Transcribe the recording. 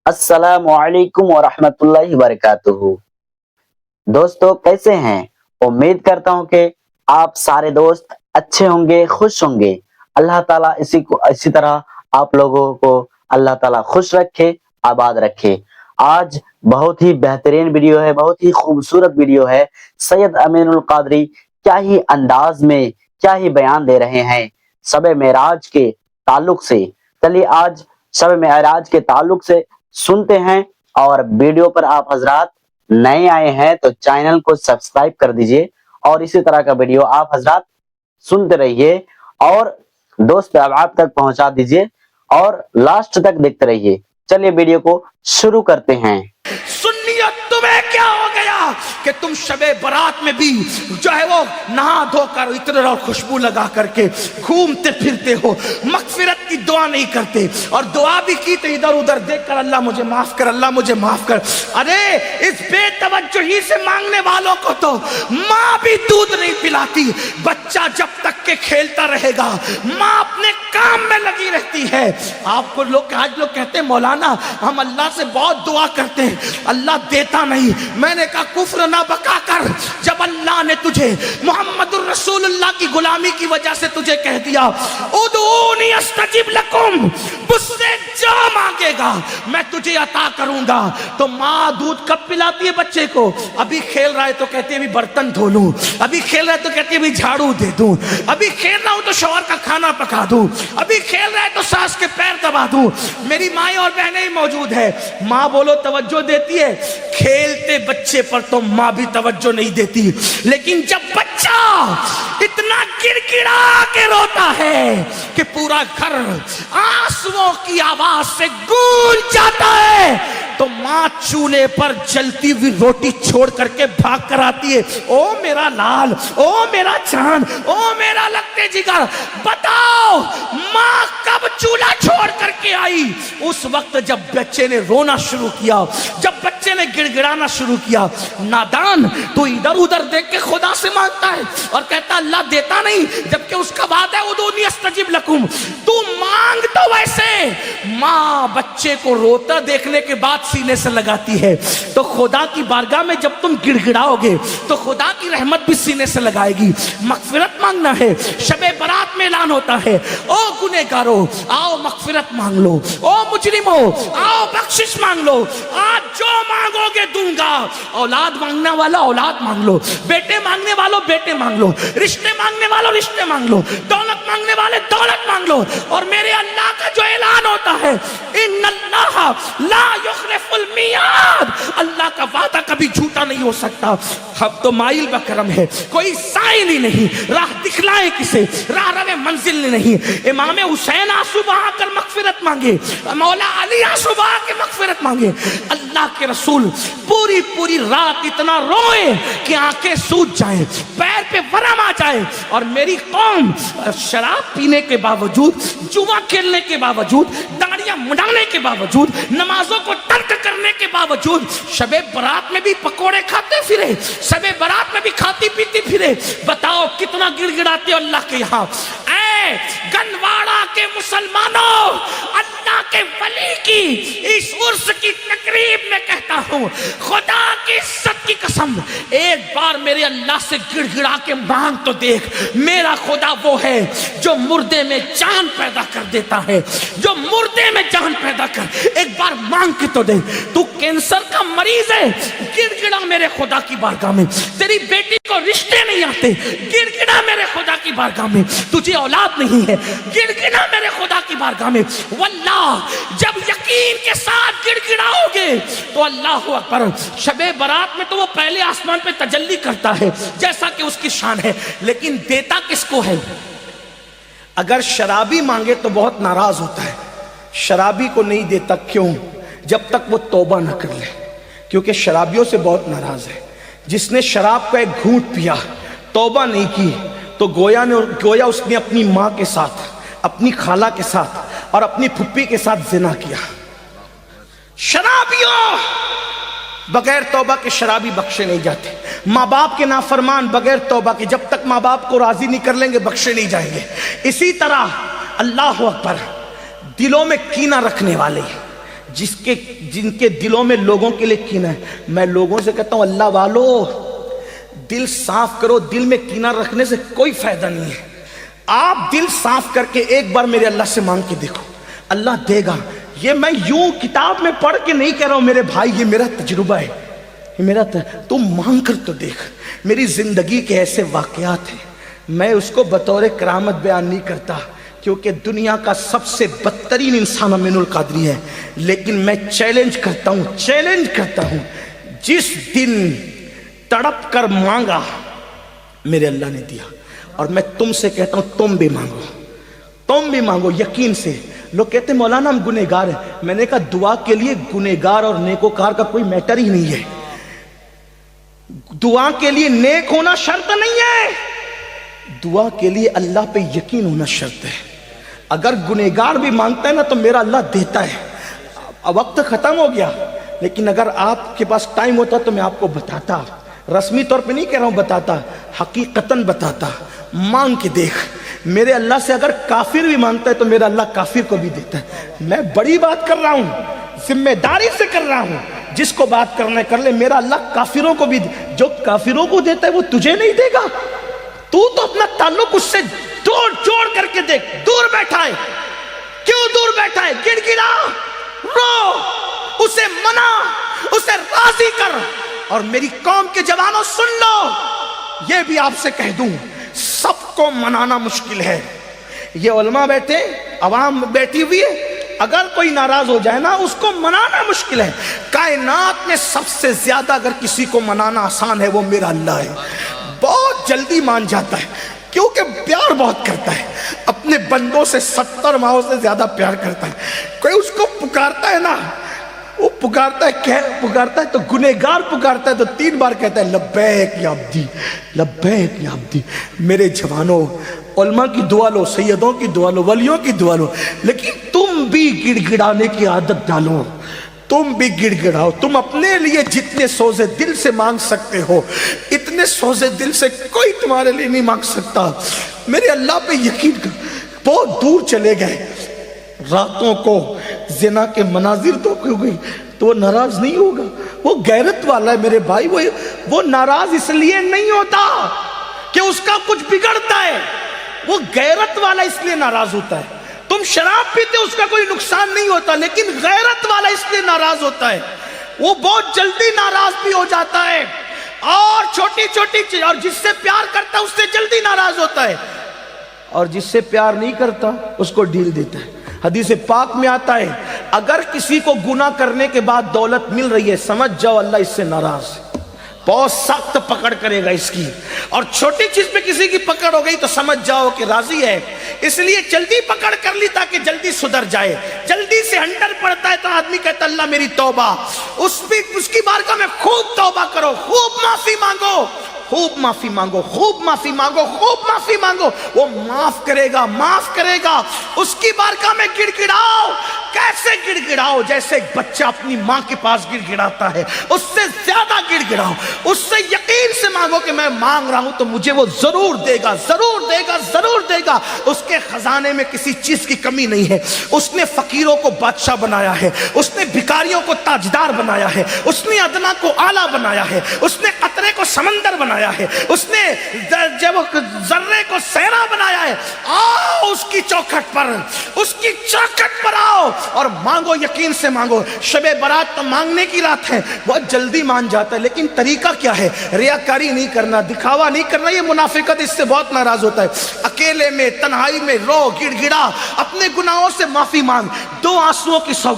अस्सलामु अलैकुम वरहमतुल्लाहि वबरकातुहू। दोस्तों कैसे हैं? उम्मीद करता हूं कि आप सारे दोस्त अच्छे होंगे, खुश होंगे। अल्लाह ताला इसी तरह आप लोगों को अल्लाह ताला खुश रखे, आबाद रखे। आज बहुत ही बेहतरीन वीडियो है, बहुत ही खूबसूरत वीडियो है। सैयद अमीनुल कादरी क्या ही अंदाज में क्या ही बयान दे रहे हैं शब मेराज के ताल्लुक से। चलिए आज शब मेराज के ताल्लुक से सुनते हैं। और वीडियो पर आप हजरात नए आए हैं तो चैनल को सब्सक्राइब कर दीजिए और इसी तरह का वीडियो आप हजरात सुनते रहिए और दोस्त आप तक पहुंचा दीजिए और लास्ट तक देखते रहिए। चलिए वीडियो को शुरू करते हैं। सुन्नियत तुम्हें क्या हो गया कि तुम शबे बारात में भी जो है वो नहा धोकर इत्र और खुशबू लगा करके घूमते फिरते हो, मगफिरत की दुआ नहीं करते और दुआ भी की तो इधर उधर देखकर अल्लाह मुझे माफ कर, अल्लाह मुझे माफ कर। अरे इस बेतवज्जोही से मांगने वालों को तो माँ भी दूध नहीं पिलाती। बच्चा जब तक के खेलता रहेगा माँ अपने काम में लगी रहती है। आपको लोग आज लोग कहते हैं मौलाना हम अल्लाह से बहुत दुआ करते हैं, अल्लाह देता नहीं। मैंने कहा कुफ्र ना बका कर। जब अल्लाह ने तुझे मोहम्मदुर रसूलुल्लाह की गुलामी की वजह से तुझे कह दिया उदूनी अस्तजिब लकुम, मुझसे जो मांगेगा मैं तुझे अता करूंगा, तो माँ दूध कब पिलाती है बच्चे को? अभी खेल रहा है तो कहती है अभी बर्तन धो लूं, अभी खेल रहा है तो कहती है अभी झाड़ू दे दूं, अभी खेल रहा हूं तो शौहर का खाना पका दूं, अभी खेल रहा है तो सास के पैर दबा दूं। मेरी माँ और बहनें ही मौजूद है। माँ बोलो तवज्जो देती है, खेलते बच्चे पर तो माँ भी तवज्जो नहीं देती। लेकिन जब बच्चा इतना गिड़गिड़ा के रोता है कि पूरा घर आंसुओं की आवाज से गूंज जाता है, तो माँ चूल्हे पर जलती हुई रोटी छोड़ करके भाग कर आती है। ओ मेरा लाल, ओ मेरा चांद, ओ मेरा लगते जिगर, बताओ माँ कब चूल्हा छोड़ करके आई? उस वक्त जब बच्चे ने रोना शुरू किया, जब बच्चे ने गिड़गिड़ाना शुरू किया। नादान तू इधर उधर देख के खुदा से मांगता है और कहता अल्लाह देता नहीं, जबकि उसका वादा है उदूनी अस्तजिब लकुम। तू मांग तो वैसे। माँ बच्चे को रोता देखने के बाद सीने से लगाती है, तो खुदा की बारगाह में जब तुम गिड़गिड़ाओगे तो खुदा की रहमत भी सीने से लगाएगी। मगफिरत मांगना है। शबे बारात में ऐलान होता है ओ गुनहगारो आओ मगफिरत मांग लो, ओ मुजरिमो आओ बख्शिश मांग लो। आज जो मांगोगे दूंगा। औलाद मांगने वाला औलाद मांग लो, बेटे मांगने वालों बेटे मांग लो, रिश्ते मांगने वालों रिश्ते मांग लो, दौलत मांगने वाले दौलत मांग लो। और मेरे अल्लाह का जो ऐलान होता है इन्नल्लाह ला युखलिफुल मियाद, अल्लाह का वादा कभी झूठा नहीं हो सकता। अब तो माइल बकरम है, कोई साइल ही नहीं, राह दिखलाए किसे, राह रवे मंजिल नहीं। इमाम हुसैन आंसू बहा कर मगफिरत मांगे, मौला अली आंसू बहा के मगफिरत मांगे। अल्लाह के रसूल पूरी पूरी रात इतना रोए कि आंखें सूज जाएं, पैर पे वरम आ जाए। और मेरी कौम शराब पीने के बावजूद, जुआ खेलने के बावजूद, दाढ़ियां मुंडाने के बावजूद, नमाजों को तर्क करने के बावजूद शबे बारात में भी पकोड़े खाते फिरे, शबे बारात में भी खाती पीती फिरे। बताओ कितना गिड़गिड़ाते हो अल्लाह के यहाँ। ऐ गनवाड़ा के मुसलमानों, अल्लाह के वली की इस उर्स की तकरीब में कहता हूं खुदा की इज्जत की कसम, एक बार मेरे अल्लाह से गिड़गिड़ा के मांग तो देख। मेरा खुदा वो है जो मुर्दे में जान पैदा कर देता है, जो मुर्दे में जान पैदा कर। एक बार मांग के तो दे। तू कैंसर का मरीज है, गिड़गिड़ा मेरे खुदा की बारगाह में। तेरी बेटी को रिश्ते नहीं आते, गिड़गिड़ा मेरे खुदा की बारगाह में। तुझे औलाद नहीं है, गिड़गिड़ा मेरे खुदा की बारगाह में। वल्लाह जब यकीन के साथ गिड़गिड़ाओगे तो अल्लाह अकबर। शबे बारात में तो वो पहले आसमान पे तजल्ली करता है जैसा कि उसकी शान है, लेकिन देता किसको है? अगर शराबी मांगे तो बहुत नाराज होता है, शराबी को नहीं देता। क्यों? जब तक वो तौबा न कर ले, क्योंकि शराबियों से बहुत नाराज है। जिसने शराब का एक घूंट पिया, तौबा नहीं की, तो गोया उसने अपनी माँ के साथ, अपनी खाला के साथ और अपनी फुप्पी के साथ जिना किया। शराबियों, बगैर तौबा के शराबी बख्शे नहीं जाते। माँ बाप के नाफरमान बगैर तौबा के जब तक माँ बाप को राजी नहीं कर लेंगे बख्शे नहीं जाएंगे। इसी तरह अल्लाह अकबर, दिलों में कीना रखने वाले, جن کے دلوں میں لوگوں کے لیے کینہ ہے. میں لوگوں سے کہتا ہوں اللہ والو دل صاف کرو, دل میں کینہ رکھنے سے کوئی فائدہ نہیں ہے. آپ دل صاف کر کے ایک بار میرے اللہ سے مانگ کے دیکھو, اللہ دے گا. یہ میں یوں کتاب میں پڑھ کے نہیں کہہ رہا ہوں میرے بھائی, یہ میرا تجربہ ہے, تم مانگ کر تو دیکھ. میری زندگی کے ایسے واقعات ہیں, میں اس کو بطور کرامت بیان نہیں کرتا کیونکہ دنیا کا سب سے بدترین انسان امین القادری ہے, لیکن میں چیلنج کرتا ہوں جس دن تڑپ کر مانگا میرے اللہ نے دیا. اور میں تم سے کہتا ہوں تم بھی مانگو یقین سے. لوگ کہتے ہیں مولانا ہم گنہگار ہیں, میں نے کہا دعا کے لیے گنہگار اور نیکوکار کا کوئی میٹر ہی نہیں ہے. دعا کے لیے نیک ہونا شرط نہیں ہے, دعا کے لیے اللہ پہ یقین ہونا شرط ہے. اگر گنہگار بھی مانگتا ہے نا تو میرا اللہ دیتا ہے. وقت ختم ہو گیا, لیکن اگر آپ کے پاس ٹائم ہوتا تو میں آپ کو بتاتا, رسمی طور پہ نہیں کہہ رہا ہوں, بتاتا, حقیقتاً بتاتا. مانگ کے دیکھ, میرے اللہ سے اگر کافر بھی مانگتا ہے تو میرا اللہ کافر کو بھی دیتا ہے. میں بڑی بات کر رہا ہوں, ذمہ داری سے کر رہا ہوں, جس کو بات کرنا ہے کر لے. میرا اللہ کافروں کو بھی, جو کافروں کو دیتا ہے وہ تجھے نہیں دے گا. تو اپنا تعلق اس سے جوڑ کر کے دیکھ. دور بیٹھا ہے, کیوں دور بیٹھا ہے؟ گڑ گڑا, رو, اسے منا, اسے راضی کر. اور میری قوم کے جوانوں سن لو, یہ بھی آپ سے کہہ دوں, سب کو منانا مشکل ہے. یہ علماء بیٹھے, عوام بیٹھی ہوئی ہے, اگر کوئی ناراض ہو جائے نا اس کو منانا مشکل ہے. کائنات میں سب سے زیادہ اگر کسی کو منانا آسان ہے وہ میرا اللہ ہے. بہت جلدی مان جاتا ہے کیونکہ پیار بہت کرتا ہے, اپنے بندوں سے 70 ماہوں سے زیادہ پیار کرتا ہے. کوئی اس کو پکارتا ہے نا, وہ پکارتا ہے تو گنہگار پکارتا ہے تو 3 بار کہتا ہے لبیک یا عبدی, لبیک یا عبدی. میرے جوانوں, علماء کی دعا لو, سیدوں کی دعا لو, ولیوں کی دعا لو, لیکن تم بھی گڑ گڑانے کی عادت ڈالو. تم بھی گڑ گڑاؤ. تم اپنے لیے جتنے سوزے دل سے مانگ سکتے ہو اتنے سوزے دل سے کوئی تمہارے لیے نہیں مانگ سکتا. میرے اللہ پہ یقین کر. بہت دور چلے گئے, راتوں کو زنا کے مناظر تو ہو گئی تو وہ ناراض نہیں ہوگا. وہ غیرت والا ہے میرے بھائی, وہ ناراض اس لیے نہیں ہوتا کہ اس کا کچھ بگڑتا ہے, وہ غیرت والا اس لیے ناراض ہوتا ہے. تم شراب پیتے اس کا کوئی نقصان نہیں ہوتا, لیکن غیرت والا اس لیے ناراض ہوتا ہے, وہ بہت جلدی ناراض بھی ہو جاتا ہے. اور چھوٹی چھوٹی چیز, اور جس سے پیار کرتا ہے اس سے جلدی ناراض ہوتا ہے, اور جس سے پیار نہیں کرتا اس کو ڈھیل دیتا ہے. حدیث پاک میں آتا ہے اگر کسی کو گناہ کرنے کے بعد دولت مل رہی ہے سمجھ جاؤ اللہ اس سے ناراض ہے, بہت سخت پکڑ کرے گا اس کی. اور چھوٹی چیز پہ کسی کی پکڑ ہو گئی تو سمجھ جاؤ کہ راضی ہے, اس لیے جلدی پکڑ کر لی تاکہ جلدی سدھر جائے. جلدی سے ہنٹر پڑتا ہے تو آدمی کہتا اللہ میری توبہ, اس کی بارگاہ میں خوب توبہ کرو, خوب معافی مانگو, خوب معافی مانگو, خوب معافی مانگو, خوب معافی مانگو. وہ معاف کرے گا. اس کی بارگاہ میں گڑ گڑاؤ. کیسے گڑ گڑاؤ؟ جیسے ایک بچہ اپنی ماں کے پاس گڑ گڑاتا ہے, اس سے زیادہ گڑ گڑاؤ. اس سے یقین سے مانگو کہ میں مانگ رہا ہوں تو مجھے وہ ضرور دے گا. اس کے خزانے میں کسی چیز کی کمی نہیں ہے. اس نے فقیروں کو بادشاہ بنایا ہے, اس نے بھکاریوں کو تاجدار بنایا ہے, اس نے ادنا کو اعلیٰ بنایا ہے, اس نے قطرے کو سمندر بنایا ہے, اس نے ذرے کو صحرا بنایا ہے. آؤ اس کی چوکھٹ پر آؤ اور مانگو, یقین سے مانگو. شب برات تو مانگنے کی رات ہے, بہت جلدی مان جاتا ہے, لیکن طریقہ کیا ہے؟ ریاکاری نہیں کرنا, دکھاوا نہیں کرنا. یہ منافقت اس سے بہت ناراض ہوتا ہے. اکیلے میں تنہائی میں رو, گڑ گڑا, اپنے گناہوں سے معافی مانگ. 2 آنسوؤں کی سوگات